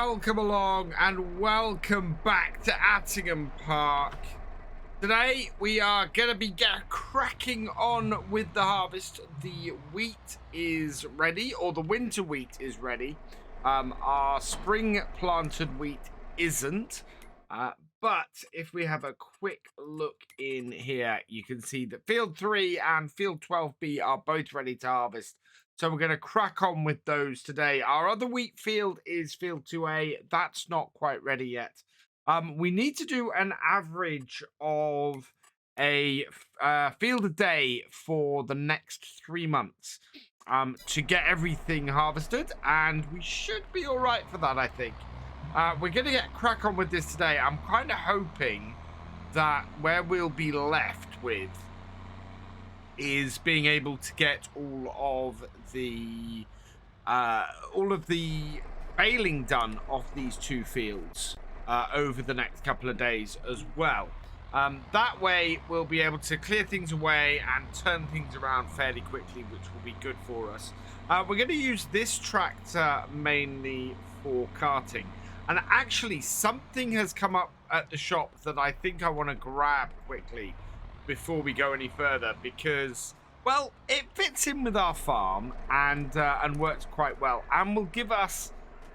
welcome along and welcome back to Attingham Park. Today we are going to be cracking on with the harvest. The wheat is ready, or the winter wheat is ready. Our spring planted wheat isn't. But if we have a quick look in here, you can see that Field 3 and Field 12B are both ready to harvest. So we're going to crack on with those today. Our other wheat field is Field 2A. That's not quite ready yet. We need to do an average of a field a day for the next 3 months to get everything harvested. And we should be all right for that, I think. We're going to get crack on with this today. I'm kind of hoping that where we'll be left with is being able to get all of the baling done of these two fields over the next couple of days as well. That way we'll be able to clear things away and turn things around fairly quickly, which will be good for us. We're going to use this tractor mainly for carting. And actually, something has come up at the shop that I think I want to grab quickly before we go any further, because, well, it fits in with our farm and works quite well, and will give us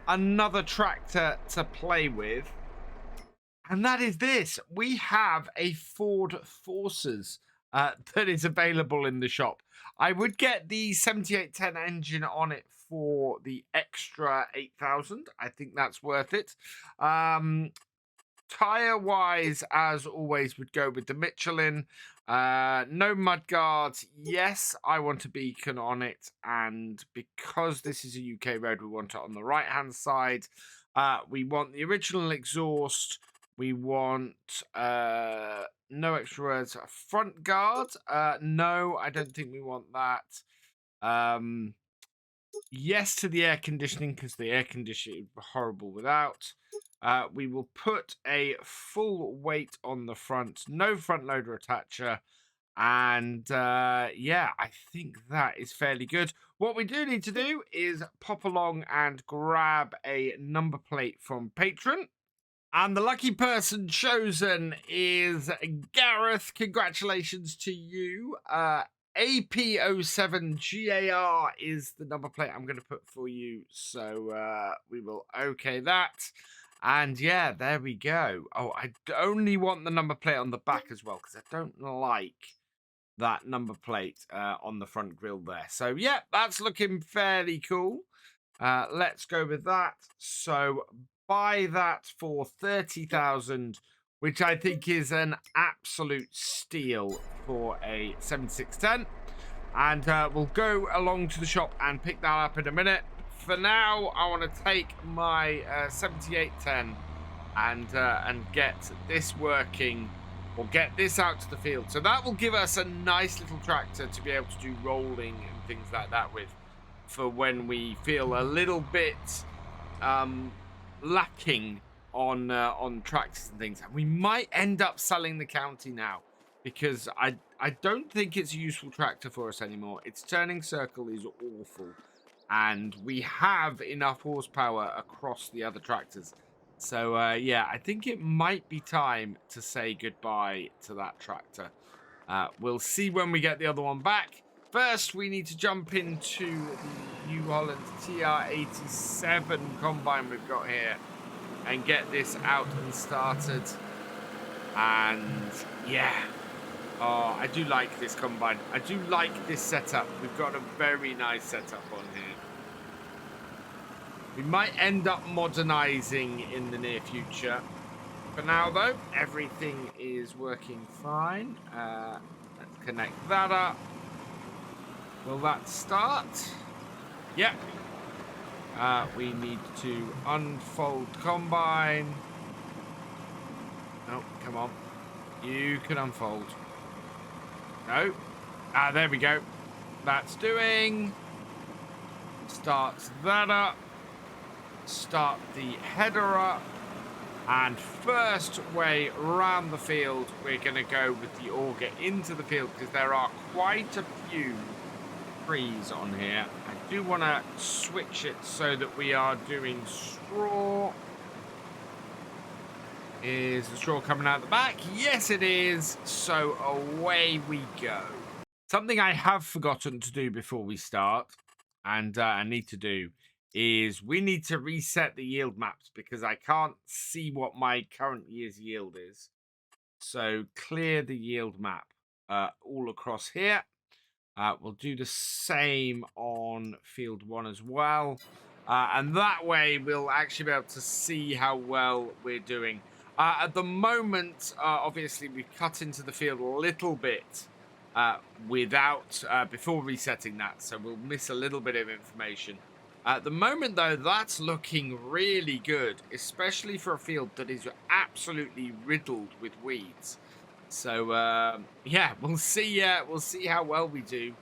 another tractor to play with. And that is this. We have a Ford Forces that is available in the shop. I would get the 7810 engine on it for the extra 8,000. I think that's worth it. Tire wise, as always, would go with the Michelin. No mud guards. Yes, I want a beacon on it, and because this is a UK road, we want it on the right hand side. We want the original exhaust. We want no extra words. Front guard. No, I don't think we want that. Yes to the air conditioning, because the air conditioning is horrible without. We will put a full weight on the front, no front loader attacher, and yeah, I think that is fairly good. What we do need to do is pop along and grab a number plate from Patron. And the lucky person chosen is Gareth. Congratulations to you. AP07GAR is the number plate I'm going to put for you. So we will okay that. And yeah, there we go. Oh, I only want the number plate on the back as well, because I don't like that number plate on the front grille there. So yeah, that's looking fairly cool. Let's go with that. So buy that for 30,000, which I think is an absolute steal for a 7610. And we'll go along to the shop and pick that up in a minute. For now, I want to take my 7810 and get this working, or get this out to the field. So that will give us a nice little tractor to be able to do rolling and things like that with, for when we feel a little bit lacking on tractors and things. And we might end up selling the county now, because I don't think it's a useful tractor for us anymore. Its turning circle is awful, and we have enough horsepower across the other tractors. So yeah, I think it might be time to say goodbye to that tractor. We'll see when we get the other one back. First, we need to jump into the New Holland TR87 combine we've got here and get this out and started. And yeah, oh, I do like this combine. I do like this setup. We've got a very nice setup on here. We might end up modernizing in the near future. For now, though, everything is working fine. Let's connect that up. Will that start? Yep. We need to unfold combine. Oh, come on. You can unfold. No. There we go. That's doing. Start that up. Start the header up. And first way round the field, we're going to go with the auger into the field, because there are quite a few trees on here. I do want to switch it so that we are doing straw. Is the straw coming out the back? Yes, it is. So away we go. Something I have forgotten to do before we start, and I need to do, is we need to reset the yield maps because I can't see what my current year's yield is. So clear the yield map all across here. We'll do the same on field 1 as well. And that way we'll actually be able to see how well we're doing. At the moment, obviously, we've cut into the field a little bit before resetting that. So we'll miss a little bit of information. At the moment, though, that's looking really good, especially for a field that is absolutely riddled with weeds. So yeah, we'll see how well we do,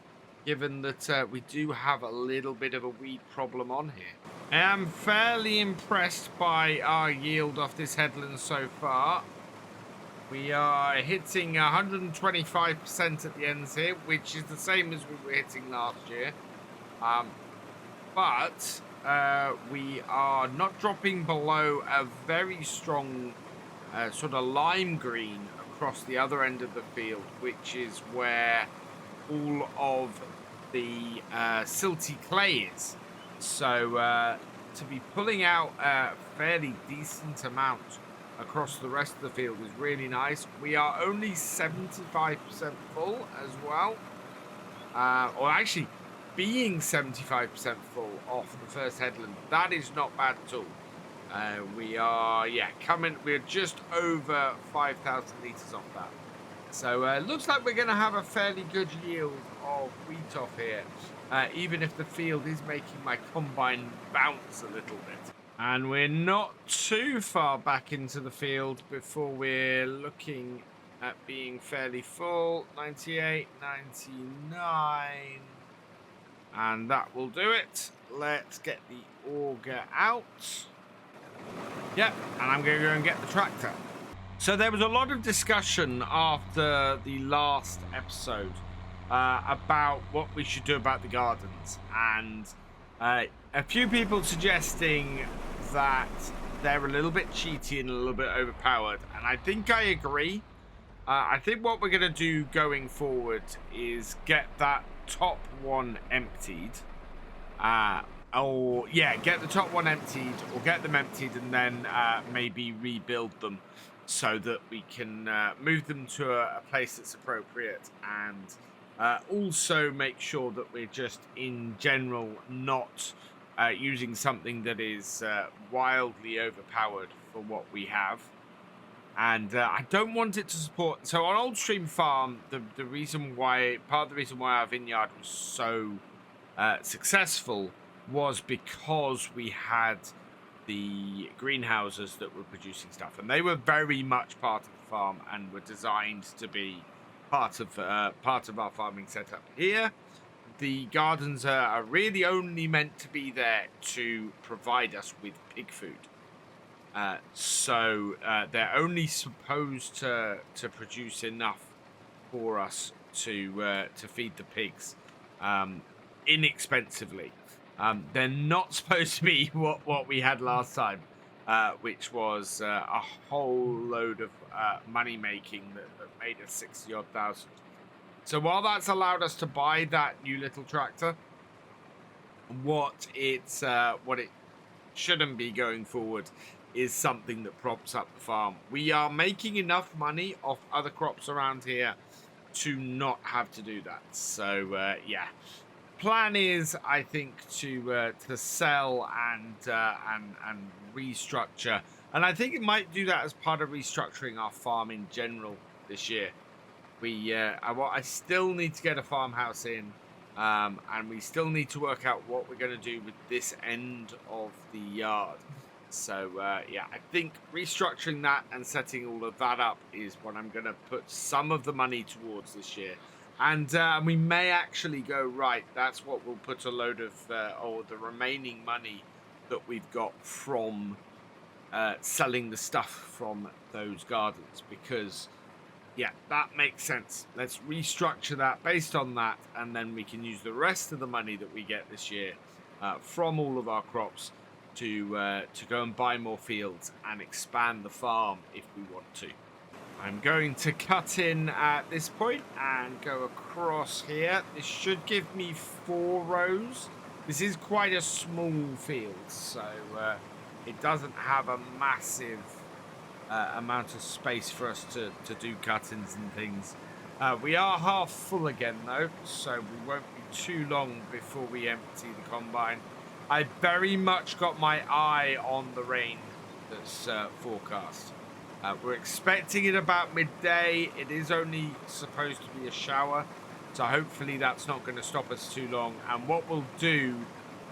given that we do have a little bit of a weed problem on here. I am fairly impressed by our yield off this headland so far. We are hitting 125% at the ends here, which is the same as we were hitting last year. But we are not dropping below a very strong sort of lime green across the other end of the field, which is where all of the silty clay is. So to be pulling out a fairly decent amount across the rest of the field is really nice. We are only 75% full as well, or actually being 75% full off the first headland. That is not bad at all. We are, we're just over 5,000 litres off that. So it looks like we're going to have a fairly good yield of wheat off here, even if the field is making my combine bounce a little bit. And we're not too far back into the field before we're looking at being fairly full. 98, 99. And that will do it. Let's get the auger out. Yep, and I'm going to go and get the tractor. So there was a lot of discussion after the last episode about what we should do about the gardens. And a few people suggesting that they're a little bit cheaty and a little bit overpowered. And I think I agree. I think what we're going to do going forward is get that top one emptied. Get the top one emptied, or get them emptied and then maybe rebuild them so that we can move them to a place that's appropriate, and also make sure that we're just in general not using something that is wildly overpowered for what we have. And I don't want it to support. So on Old Stream Farm, part of the reason why our vineyard was so successful was because we had the greenhouses that were producing stuff, and they were very much part of the farm and were designed to be part of our farming setup. Here, the gardens are really only meant to be there to provide us with pig food. So they're only supposed to produce enough for us to feed the pigs inexpensively. They're not supposed to be what we had last time, which was a whole load of money making that made us 60-odd thousand. So while that's allowed us to buy that new little tractor, what it shouldn't be going forward is something that props up the farm. We are making enough money off other crops around here to not have to do that. So yeah, plan is, I think, to sell and restructure, and I think it might do that as part of restructuring our farm in general this year. I still need to get a farmhouse in, and we still need to work out what we're going to do with this end of the yard. So yeah, I think restructuring that and setting all of that up is what I'm going to put some of the money towards this year. And we may actually go, right, that's what we'll put a load of, or the remaining money that we've got from selling the stuff from those gardens. Because Yeah, that makes sense. Let's restructure that based on that, and then we can use the rest of the money that we get this year from all of our crops to go and buy more fields and expand the farm if we want to. I'm going to cut in at this point and go across here. This should give me 4 rows. This is quite a small field, so it doesn't have a massive amount of space for us to do cuttings and things. We are half full again though, so we won't be too long before we empty the combine. I very much got my eye on the rain that's forecast. We're expecting it about midday. It is only supposed to be a shower, so hopefully that's not going to stop us too long. And what we'll do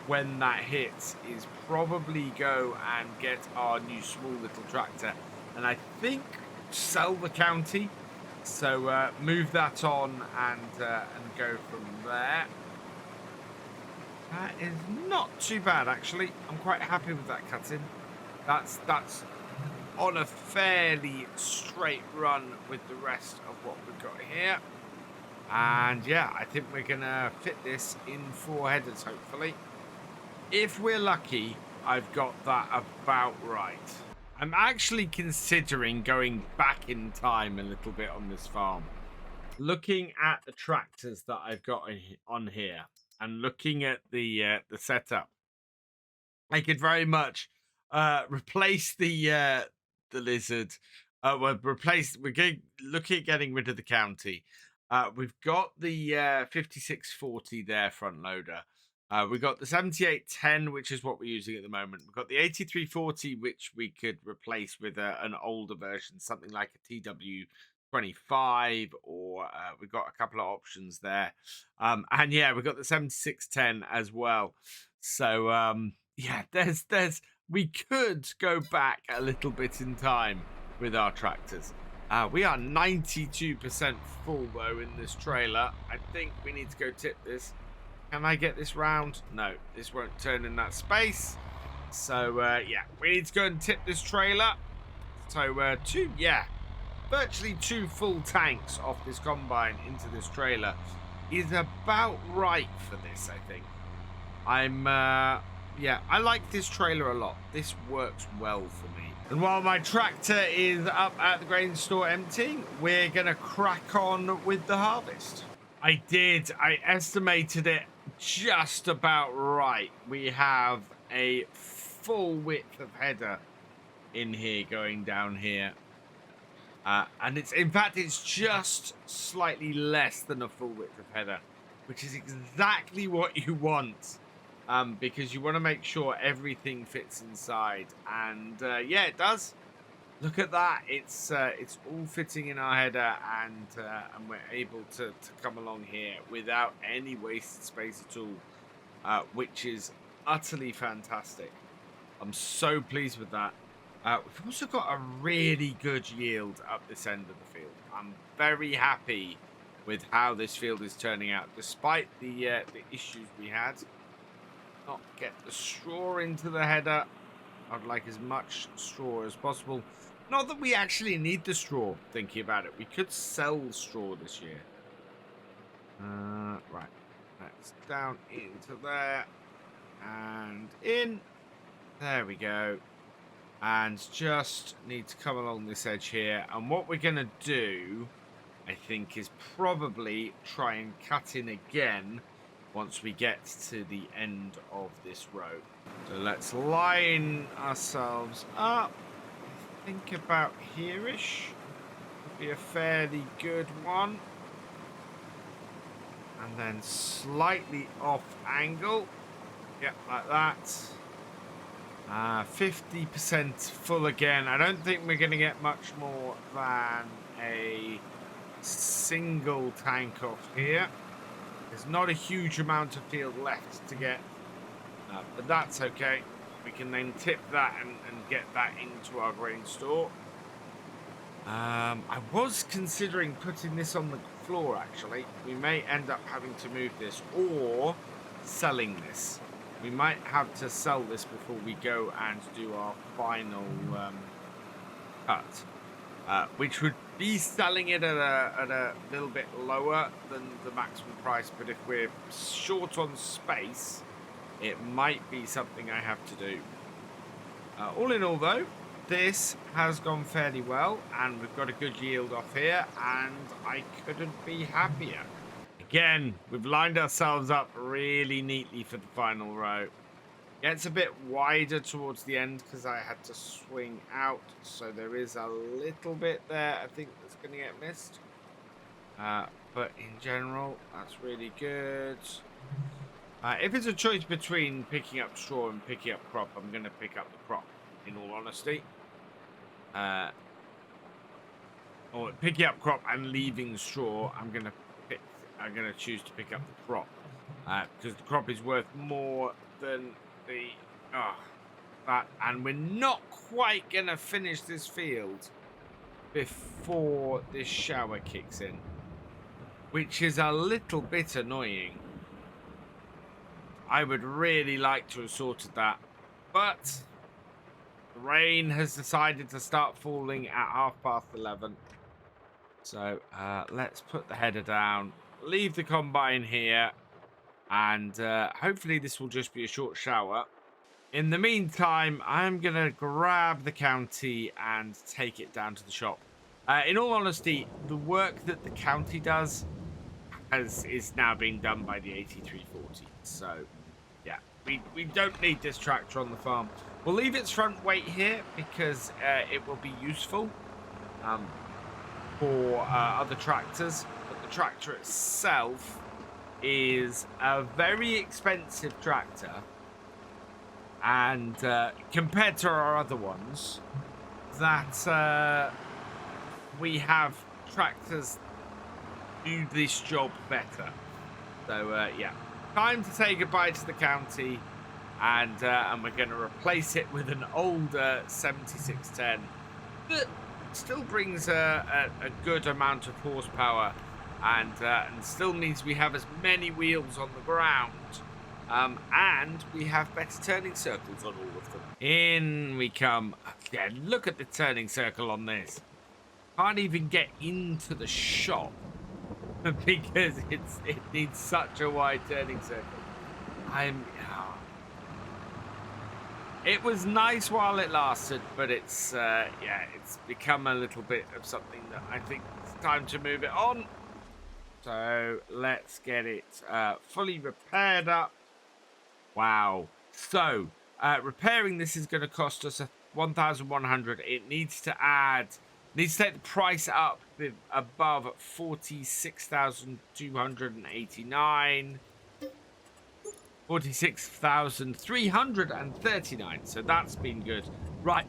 when that hits is probably go and get our new small little tractor, and I think sell the county. So move that on and go from there. That is not too bad actually. I'm quite happy with that cutting. That's on a fairly straight run with the rest of what we've got here. And yeah, I think we're gonna fit this in 4 headers hopefully. If we're lucky, I've got that about right. I'm actually considering going back in time a little bit on this farm. Looking at the tractors that I've got on here and looking at the setup, I could very much replace the lizard. We're looking at getting rid of the county. We've got the 5640 there front loader. We've got the 7810, which is what we're using at the moment. We've got the 8340, which we could replace with an older version, something like a TW25, or we've got a couple of options there. And yeah, we've got the 7610 as well. So yeah, we could go back a little bit in time with our tractors. We are 92% full though in this trailer. I think we need to go tip this. Can I get this round? No, this won't turn in that space. So yeah, we need to go and tip this trailer. So virtually 2 full tanks off this combine into this trailer is about right for this, I think. Yeah, I like this trailer a lot. This works well for me. And while my tractor is up at the grain store emptying, we're gonna crack on with the harvest. I estimated it just about right. We have a full width of header in here going down here. And it's just slightly less than a full width of header, which is exactly what you want. Because you want to make sure everything fits inside, and yeah, it does. Look at that! It's all fitting in our header, and we're able to come along here without any wasted space at all, which is utterly fantastic. I'm so pleased with that. We've also got a really good yield up this end of the field. I'm very happy with how this field is turning out, despite the issues we had. Not get the straw into the header. I'd like as much straw as possible. Not that we actually need the straw, thinking about it. We could sell straw this year. Right. That's down into there. And in. There we go. And just need to come along this edge here. And what we're going to do, I think, is probably try and cut in again once we get to the end of this row. So let's line ourselves up. I think about here-ish would be a fairly good one. And then slightly off angle. Yep, like that. 50% full again. I don't think we're going to get much more than a single tank off here. There's not a huge amount of field left to get, but that's okay. We can then tip that and get that into our grain store. I was considering putting this on the floor, actually. We may end up having to move this or selling this. We might have to sell this before we go and do our final cut, which would be selling it at a little bit lower than the maximum price, but if we're short on space, it might be something I have to do. All in all, though, this has gone fairly well, and we've got a good yield off here, and I couldn't be happier. Again, we've lined ourselves up really neatly for the final row. Gets a bit wider towards the end because I had to swing out, so there is a little bit there I think that's going to get missed. But in general, that's really good. If it's a choice between picking up straw and picking up crop, I'm going to pick up the crop, in all honesty. Or picking up crop and leaving straw, I'm going to choose to pick up the crop. Because the crop is worth more than that, and we're not quite gonna finish this field before this shower kicks in, which is a little bit annoying. I would really like to have sorted that, but the rain has decided to start falling at 11:30. So let's put the header down, leave the combine here, and hopefully this will just be a short shower. In the meantime, I'm going to grab the county and take it down to the shop. In all honesty, the work that the county does is now being done by the 8340. So, yeah, we don't need this tractor on the farm. We'll leave its front weight here because it will be useful for other tractors. But the tractor itself is a very expensive tractor. And compared to our other ones, that we have tractors do this job better. So yeah, time to say goodbye to the county, and we're going to replace it with an older 7610 that still brings a good amount of horsepower, and still means we have as many wheels on the ground. And we have better turning circles on all of them. In we come. Yeah, look at the turning circle on this. Can't even get into the shop because it needs such a wide turning circle. It was nice while it lasted, but it's become a little bit of something that I think it's time to move it on. So let's get it fully repaired up. Wow. So, repairing this is going to cost us 1,100. It needs to take the price up above 46,289. 46,339. So that's been good. Right,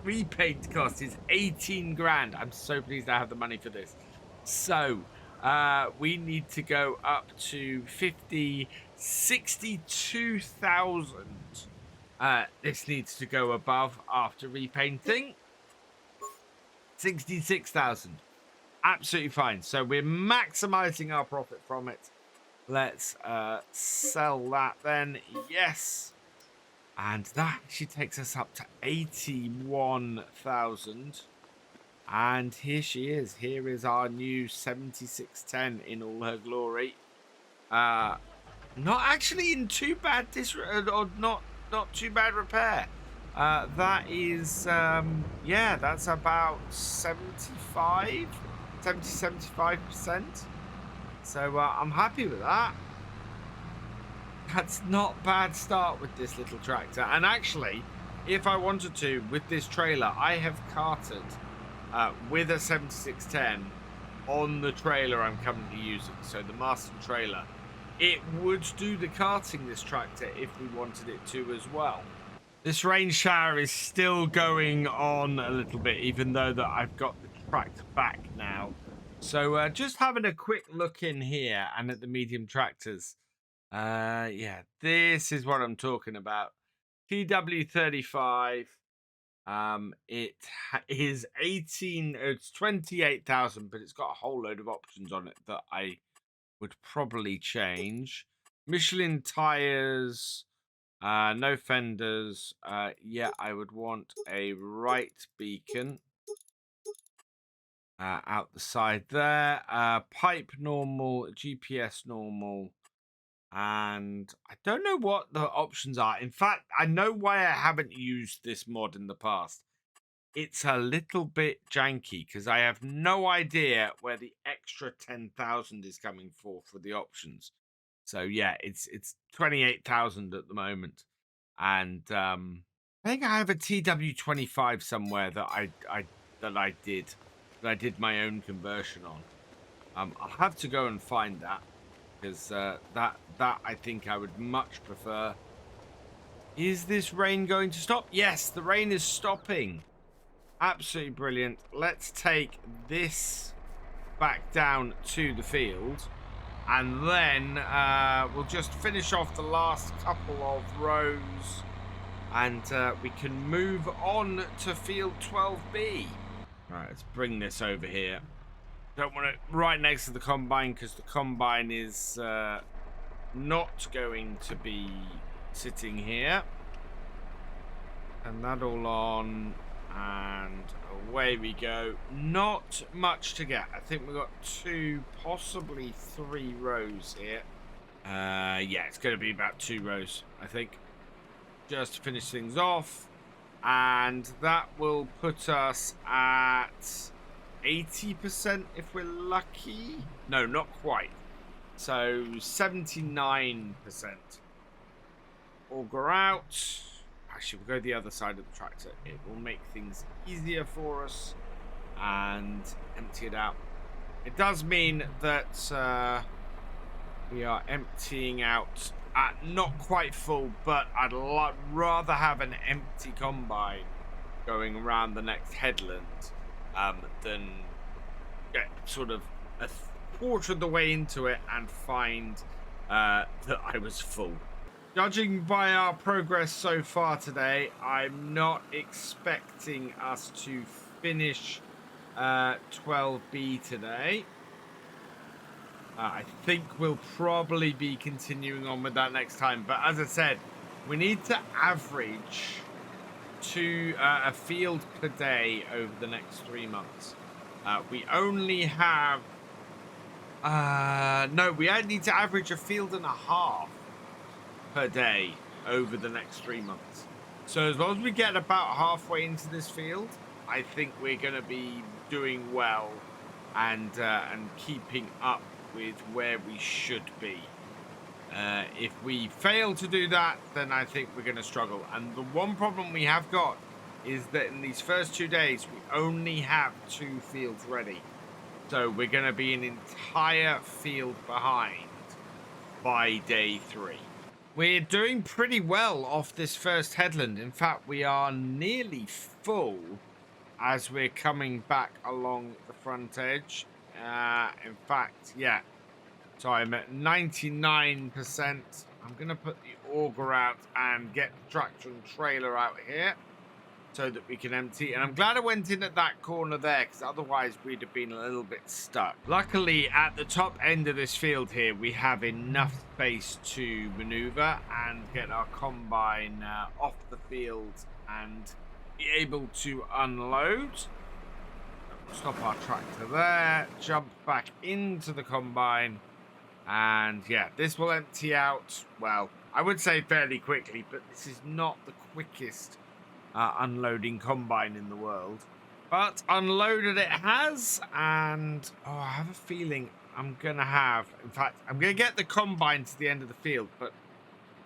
repaint cost is 18 grand. I'm so pleased I have the money for this. So, we need to go up to 62,000. This needs to go above after repainting. 66,000. Absolutely fine. So we're maximizing our profit from it. Let's sell that then. Yes. And that actually takes us up to 81,000. And here she is. Here is our new 7610 in all her glory. Not actually in too bad not too bad repair. That is yeah, that's about 75%. So I'm happy with that. That's not bad start with this little tractor. And actually, if I wanted to, with this trailer, I have carted with a 7610 on the trailer I'm currently using. So the Marston trailer. It would do the carting, this tractor, if we wanted it to as well. This rain shower is still going on a little bit, even though that I've got the tractor back now. So just having a quick look in here and at the medium tractors. Yeah, this is what I'm talking about. TW35. It is it's 28,000, but it's got a whole load of options on it that I would probably change. Michelin tires, no fenders. Yeah, I would want a right beacon. out the side there. Pipe normal, GPS normal. And I don't know what the options are. In fact, I know why I haven't used this mod in the past. It's a little bit janky because I have no idea where the extra 10,000 is coming for the options. So yeah, it's 28,000 at the moment, and I think I have a TW25 somewhere that I did my own conversion on. I'll have to go and find that because that I think I would much prefer. Is this rain going to stop? Yes, the rain is stopping. Absolutely brilliant. Let's take this back down to the field, and then we'll just finish off the last couple of rows, and we can move on to field 12B. All right, let's bring this over here. Don't want it right next to the combine because the combine is not going to be sitting here. And that all on, and away we go. Not much to get. I think we've got 2, possibly 3 rows here. Yeah, it's going to be about 2 rows, I think, just to finish things off. And that will put us at 80% if we're lucky. No, not quite. So 79%. Auger out. Actually, we'll go the other side of the tractor. It will make things easier for us and empty it out. It does mean that we are emptying out at not quite full, but I'd rather have an empty combine going around the next headland than get sort of a quarter of the way into it and find that I was full. Judging by our progress so far today, I'm not expecting us to finish 12B today. I think we'll probably be continuing on with that next time. But as I said, we need to average to a field per day over the next 3 months. We only have... no, we need to average a field and a half per day over the next 3 months. So as long as we get about halfway into this field, I think we're going to be doing well and keeping up with where we should be. If we fail to do that, then I think we're going to struggle. And the one problem we have got is that in these first 2 days, we only have 2 fields ready. So we're going to be an entire field behind by day 3. We're doing pretty well off this first headland. In fact, we are nearly full as we're coming back along the front edge. In fact, yeah. So I'm at 99%. I'm going to put the auger out and get the tractor and trailer out here so that we can empty. And I'm glad I went in at that corner there because otherwise we'd have been a little bit stuck. Luckily, at the top end of this field here, we have enough space to maneuver and get our combine off the field and be able to unload. Stop our tractor there, jump back into the combine, and yeah, this will empty out, well, I would say fairly quickly, but this is not the quickest unloading combine in the world. But unloaded it has, and oh, I have a feeling I'm gonna have, in fact, I'm gonna get the combine to the end of the field, but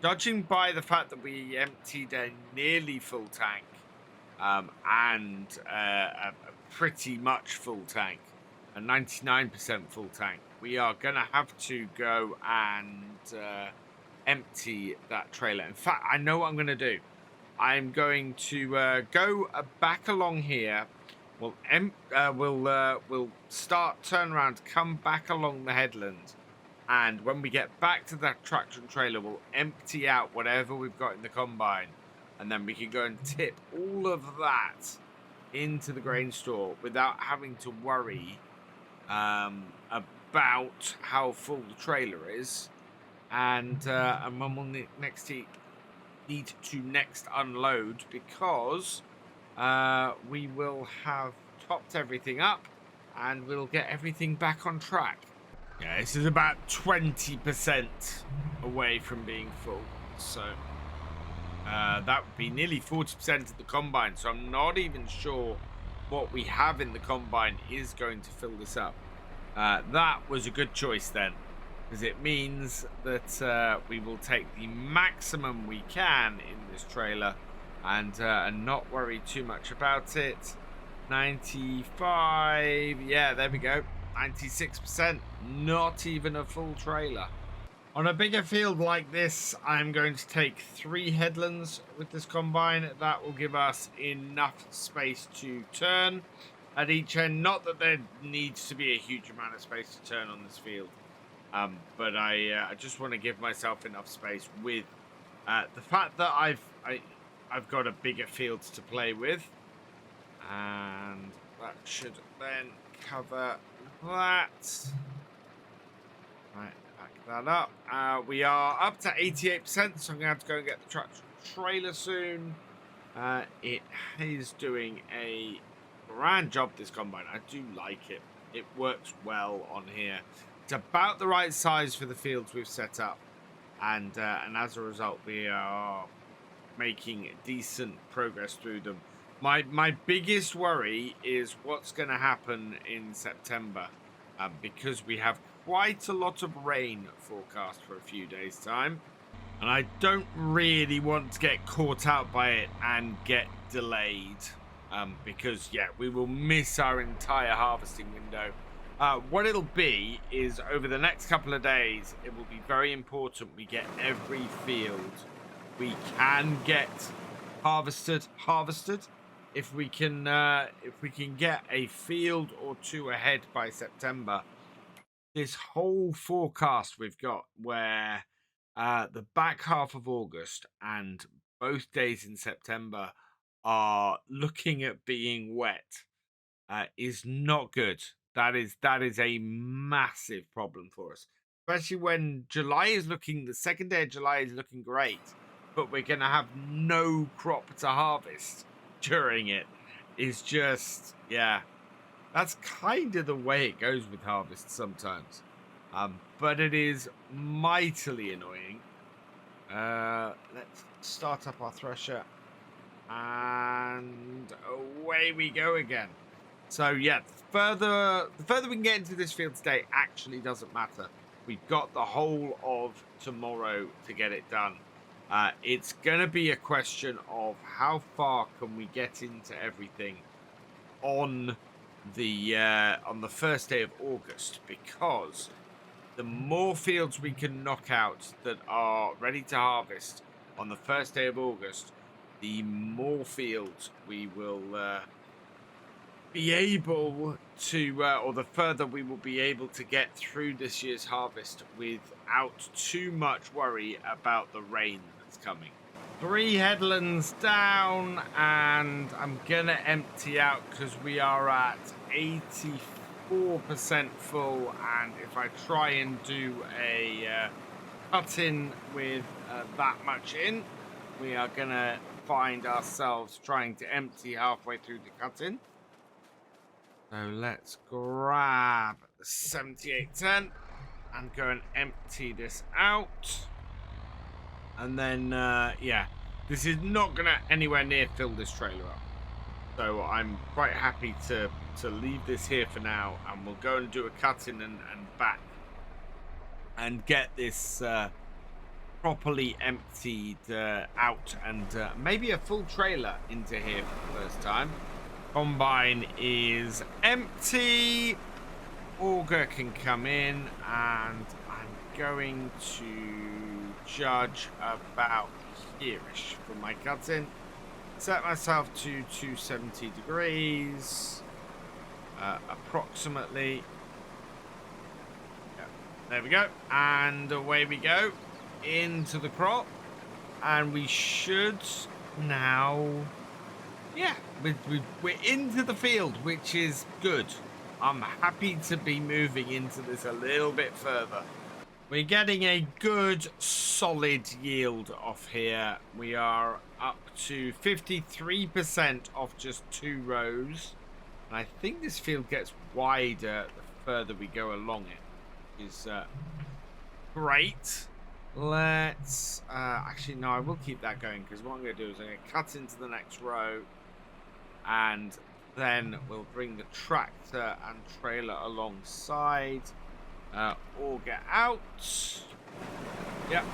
judging by the fact that we emptied a nearly full tank and a pretty much full tank, a 99% full tank, we are gonna have to go and empty that trailer. In fact, I know what I'm gonna do. I'm going to go back along here. We'll start, turn around, come back along the headland, and when we get back to that tractor and trailer, we'll empty out whatever we've got in the combine, and then we can go and tip all of that into the grain store without having to worry about how full the trailer is, and when we'll need to next unload, because we will have topped everything up and we'll get everything back on track. Yeah, this is about 20% away from being full, so that would be nearly 40% of the combine, so I'm not even sure what we have in the combine is going to fill this up. That was a good choice then, because it means that we will take the maximum we can in this trailer and not worry too much about it. 95, yeah, there we go. 96%, not even a full trailer. On a bigger field like this, I'm going to take 3 headlands with this combine. That will give us enough space to turn at each end. Not that there needs to be a huge amount of space to turn on this field, but I just want to give myself enough space with the fact that I've got a bigger field to play with, and that should then cover that. Right, back that up. We are up to 88%, so I'm going to have to go and get the trailer soon. It is doing a grand job, this combine. I do like it. It works well on here. It's about the right size for the fields we've set up, and as a result, we are making decent progress through them. My biggest worry is what's going to happen in September, because we have quite a lot of rain forecast for a few days' time, and I don't really want to get caught out by it and get delayed, because yeah, we will miss our entire harvesting window. What it'll be is over the next couple of days, it will be very important we get every field we can get harvested. If we can get a field or 2 ahead by September, this whole forecast we've got where the back half of August and both days in September are looking at being wet is not good. That is a massive problem for us, especially when July is looking, the second day of July is looking great, but we're going to have no crop to harvest during it. Is just, yeah, that's kind of the way it goes with harvest sometimes, but it is mightily annoying. Let's start up our thresher, and away we go again. So yeah, the further we can get into this field today actually doesn't matter. We've got the whole of tomorrow to get it done. It's going to be a question of how far can we get into everything on the first day of August, because the more fields we can knock out that are ready to harvest on the first day of August, the more fields we will be able to, or the further we will be able to get through this year's harvest without too much worry about the rain that's coming. 3 headlands down, and I'm gonna empty out because we are at 84% full, and if I try and do a cut-in with that much in, we are gonna find ourselves trying to empty halfway through the cut-in. So let's grab the 7810 and go and empty this out. And then, yeah, this is not going to anywhere near fill this trailer up. So I'm quite happy to leave this here for now, and we'll go and do a cut-in and back and get this properly emptied out, and maybe a full trailer into here for the first time. Combine is empty. Auger can come in, and I'm going to judge about here-ish for my cut-in. Set myself to 270 degrees, approximately. Yeah, there we go, and away we go into the crop, and we should now, yeah, we're into the field, which is good. I'm happy to be moving into this a little bit further. We're getting a good solid yield off here. We are up to 53% off just 2 rows. And I think this field gets wider the further we go along it, which is great. Let's actually no, I will keep that going, because what I'm going to do is I'm going to cut into the next row, and then we'll bring the tractor and trailer alongside. Or get out. Yep.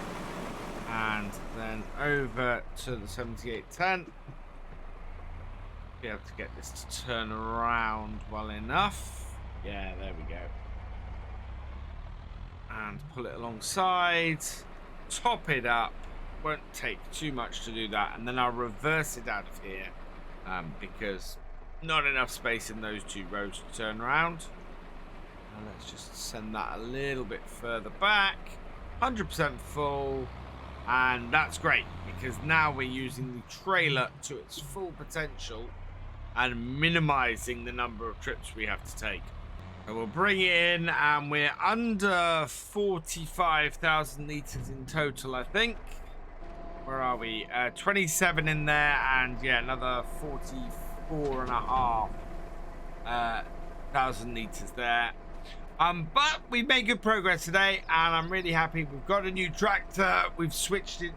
And then over to the 7810. Be able to get this to turn around well enough. Yeah, there we go. And pull it alongside. Top it up. Won't take too much to do that. And then I'll reverse it out of here. Because not enough space in those two rows to turn around. And let's just send that a little bit further back. 100% full. And that's great, because now we're using the trailer to its full potential and minimizing the number of trips we have to take. So we'll bring it in, and we're under 45,000 litres in total, I think. Where are we? 27 in there, and yeah, another 44,500 litres there. But we made good progress today, and I'm really happy. We've got a new tractor. We've switched it.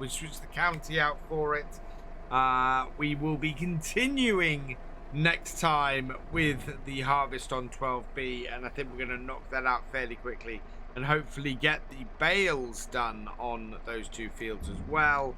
We've switched the county out for it. We will be continuing next time with the harvest on 12B, and I think we're going to knock that out fairly quickly and hopefully get the bales done on those two fields as well.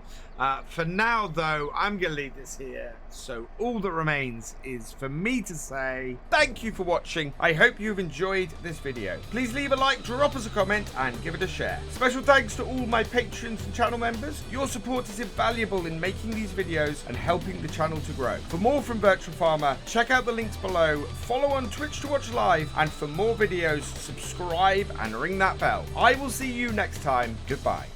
For now, though, I'm going to leave this here. So all that remains is for me to say thank you for watching. I hope you've enjoyed this video. Please leave a like, drop us a comment, and give it a share. Special thanks to all my patrons and channel members. Your support is invaluable in making these videos and helping the channel to grow. For more from Virtual Farmer, check out the links below. Follow on Twitch to watch live, and for more videos, subscribe and ring that bell. I will see you next time. Goodbye.